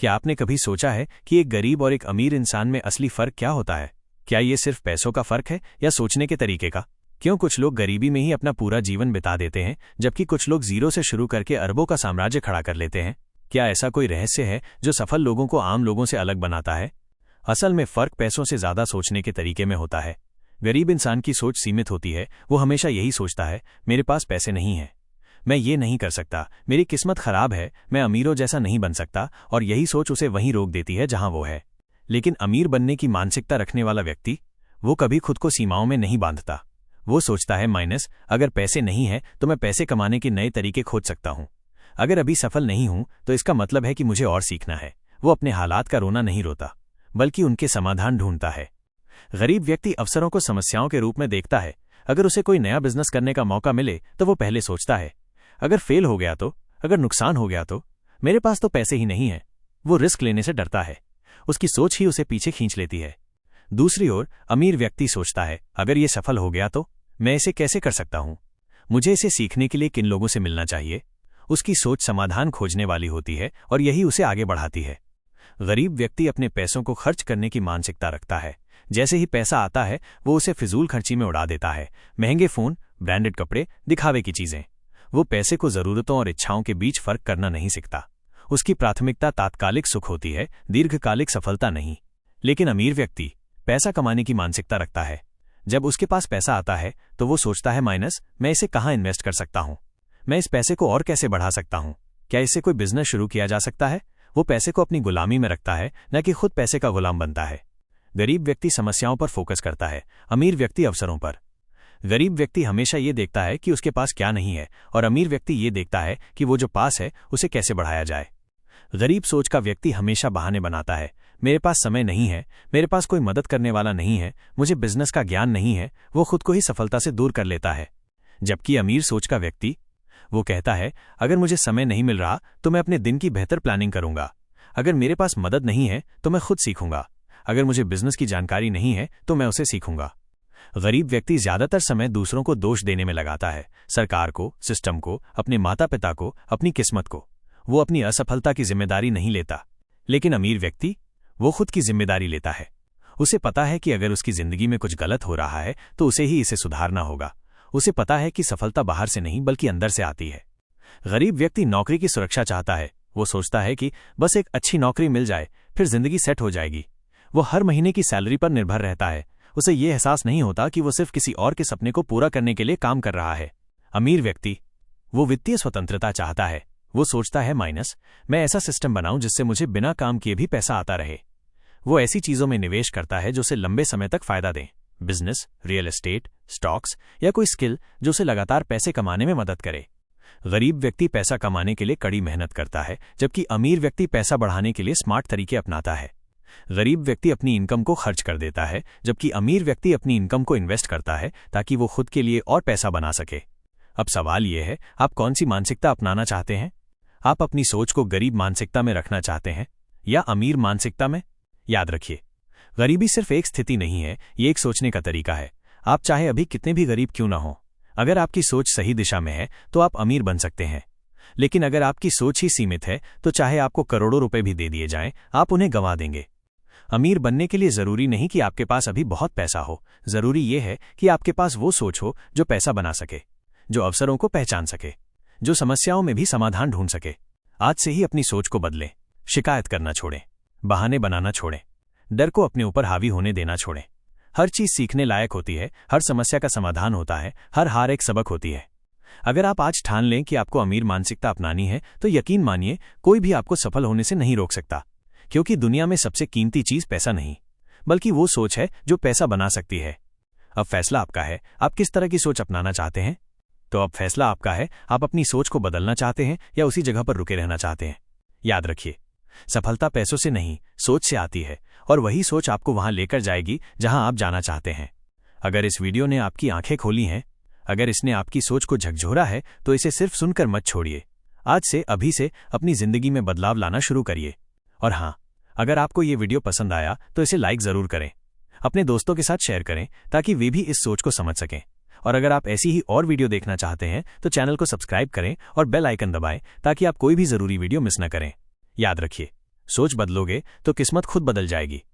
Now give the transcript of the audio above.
क्या आपने कभी सोचा है कि एक गरीब और एक अमीर इंसान में असली फर्क क्या होता है? क्या ये सिर्फ पैसों का फर्क है या सोचने के तरीके का? क्यों कुछ लोग गरीबी में ही अपना पूरा जीवन बिता देते हैं जबकि कुछ लोग जीरो से शुरू करके अरबों का साम्राज्य खड़ा कर लेते हैं? क्या ऐसा कोई रहस्य है जो सफल लोगों को आम लोगों से अलग बनाता है? असल में फर्क पैसों से ज्यादा सोचने के तरीके में होता है। गरीब इंसान की सोच सीमित होती है। वो हमेशा यही सोचता है, मेरे पास पैसे नहीं हैं, मैं ये नहीं कर सकता, मेरी किस्मत खराब है, मैं अमीरों जैसा नहीं बन सकता, और यही सोच उसे वहीं रोक देती है जहां वो है। लेकिन अमीर बनने की मानसिकता रखने वाला व्यक्ति, वो कभी खुद को सीमाओं में नहीं बांधता। वो सोचता है माइनस, अगर पैसे नहीं है तो मैं पैसे कमाने के नए तरीके खोज सकता हूं। अगर अभी सफल नहीं हूं तो इसका मतलब है कि मुझे और सीखना है। वो अपने हालात का रोना नहीं रोता, बल्कि उनके समाधान ढूंढता है। गरीब व्यक्ति अवसरों को समस्याओं के रूप में देखता है। अगर उसे कोई नया बिजनेस करने का मौका मिले तो वो पहले सोचता है, अगर फेल हो गया तो, अगर नुकसान हो गया तो, मेरे पास तो पैसे ही नहीं है। वो रिस्क लेने से डरता है। उसकी सोच ही उसे पीछे खींच लेती है। दूसरी ओर अमीर व्यक्ति सोचता है, अगर ये सफल हो गया तो मैं इसे कैसे कर सकता हूं, मुझे इसे सीखने के लिए किन लोगों से मिलना चाहिए। उसकी सोच समाधान खोजने वाली होती है और यही उसे आगे बढ़ाती है। गरीब व्यक्ति अपने पैसों को खर्च करने की मानसिकता रखता है। जैसे ही पैसा आता है वो उसे फिजूल खर्ची में उड़ा देता है। महंगे फोन, ब्रांडेड कपड़े, दिखावे की चीजें। वो पैसे को जरूरतों और इच्छाओं के बीच फर्क करना नहीं सीखता। उसकी प्राथमिकता तात्कालिक सुख होती है, दीर्घकालिक सफलता नहीं। लेकिन अमीर व्यक्ति पैसा कमाने की मानसिकता रखता है। जब उसके पास पैसा आता है तो वो सोचता है माइनस, मैं इसे कहां इन्वेस्ट कर सकता हूं, मैं इस पैसे को और कैसे बढ़ा सकता हूं, क्या इससे कोई बिजनेस शुरू किया जा सकता है। वो पैसे को अपनी गुलामी में रखता है, न कि खुद पैसे का गुलाम बनता है। गरीब व्यक्ति समस्याओं पर फोकस करता है, अमीर व्यक्ति अवसरों पर। गरीब व्यक्ति हमेशा ये देखता है कि उसके पास क्या नहीं है, और अमीर व्यक्ति ये देखता है कि वो जो पास है उसे कैसे बढ़ाया जाए। गरीब सोच का व्यक्ति हमेशा बहाने बनाता है, मेरे पास समय नहीं है, मेरे पास कोई मदद करने वाला नहीं है, मुझे बिजनेस का ज्ञान नहीं है। वो खुद को ही सफलता से दूर कर लेता है। जबकि अमीर सोच का व्यक्ति, वो कहता है, अगर मुझे समय नहीं मिल रहा तो मैं अपने दिन की बेहतर प्लानिंग करूंगा, अगर मेरे पास मदद नहीं है तो मैं खुद सीखूंगा, अगर मुझे बिजनेस की जानकारी नहीं है तो मैं उसे सीखूंगा। गरीब व्यक्ति ज्यादातर समय दूसरों को दोष देने में लगाता है, सरकार को, सिस्टम को, अपने माता पिता को, अपनी किस्मत को। वो अपनी असफलता की जिम्मेदारी नहीं लेता। लेकिन अमीर व्यक्ति, वो खुद की जिम्मेदारी लेता है। उसे पता है कि अगर उसकी जिंदगी में कुछ गलत हो रहा है तो उसे ही इसे सुधारना होगा। उसे पता है कि सफलता बाहर से नहीं बल्कि अंदर से आती है। गरीब व्यक्ति नौकरी की सुरक्षा चाहता है। वो सोचता है कि बस एक अच्छी नौकरी मिल जाए फिर जिंदगी सेट हो जाएगी। वो हर महीने की सैलरी पर निर्भर रहता है। उसे ये एहसास नहीं होता कि वो सिर्फ किसी और के सपने को पूरा करने के लिए काम कर रहा है। अमीर व्यक्ति, वो वित्तीय स्वतंत्रता चाहता है। वो सोचता है माइनस, मैं ऐसा सिस्टम बनाऊं जिससे मुझे बिना काम किए भी पैसा आता रहे। वो ऐसी चीजों में निवेश करता है जो उसे लंबे समय तक फायदा दें, बिजनेस, रियल एस्टेट, स्टॉक्स या कोई स्किल जो उसे लगातार पैसे कमाने में मदद करे। गरीब व्यक्ति पैसा कमाने के लिए कड़ी मेहनत करता है, जबकि अमीर व्यक्ति पैसा बढ़ाने के लिए स्मार्ट तरीके अपनाता है। गरीब व्यक्ति अपनी इनकम को खर्च कर देता है, जबकि अमीर व्यक्ति अपनी इनकम को इन्वेस्ट करता है ताकि वो खुद के लिए और पैसा बना सके। अब सवाल यह है, आप कौन सी मानसिकता अपनाना चाहते हैं? आप अपनी सोच को गरीब मानसिकता में रखना चाहते हैं या अमीर मानसिकता में? याद रखिए, गरीबी सिर्फ एक स्थिति नहीं है, ये एक सोचने का तरीका है। आप चाहे अभी कितने भी गरीब क्यों ना हो, अगर आपकी सोच सही दिशा में है तो आप अमीर बन सकते हैं। लेकिन अगर आपकी सोच ही सीमित है तो चाहे आपको करोड़ों रुपए भी दे दिए जाएं, आप उन्हें गंवा देंगे। अमीर बनने के लिए जरूरी नहीं कि आपके पास अभी बहुत पैसा हो, जरूरी यह है कि आपके पास वो सोच हो जो पैसा बना सके, जो अवसरों को पहचान सके, जो समस्याओं में भी समाधान ढूंढ सके। आज से ही अपनी सोच को बदलें। शिकायत करना छोड़ें, बहाने बनाना छोड़ें, डर को अपने ऊपर हावी होने देना छोड़ें। हर चीज सीखने लायक होती है, हर समस्या का समाधान होता है, हर हार एक सबक होती है। अगर आप आज ठान लें कि आपको अमीर मानसिकता अपनानी है तो यकीन मानिए, कोई भी आपको सफल होने से नहीं रोक सकता। क्योंकि दुनिया में सबसे कीमती चीज पैसा नहीं, बल्कि वो सोच है जो पैसा बना सकती है। अब फैसला आपका है, आप किस तरह की सोच अपनाना चाहते हैं। तो अब फैसला आपका है, आप अपनी सोच को बदलना चाहते हैं या उसी जगह पर रुके रहना चाहते हैं। याद रखिए, सफलता पैसों से नहीं, सोच से आती है, और वही सोच आपको वहां लेकर जाएगी जहां आप जाना चाहते हैं। अगर इस वीडियो ने आपकी आंखें खोली हैं, अगर इसने आपकी सोच को झकझोरा है, तो इसे सिर्फ सुनकर मत छोड़िए। आज से, अभी से अपनी जिंदगी में बदलाव लाना शुरू करिए। और हाँ, अगर आपको ये वीडियो पसंद आया तो इसे लाइक जरूर करें, अपने दोस्तों के साथ शेयर करें ताकि वे भी इस सोच को समझ सकें। और अगर आप ऐसी ही और वीडियो देखना चाहते हैं तो चैनल को सब्सक्राइब करें और बेल आइकन दबाएं ताकि आप कोई भी जरूरी वीडियो मिस न करें। याद रखिए, सोच बदलोगे तो किस्मत खुद बदल जाएगी।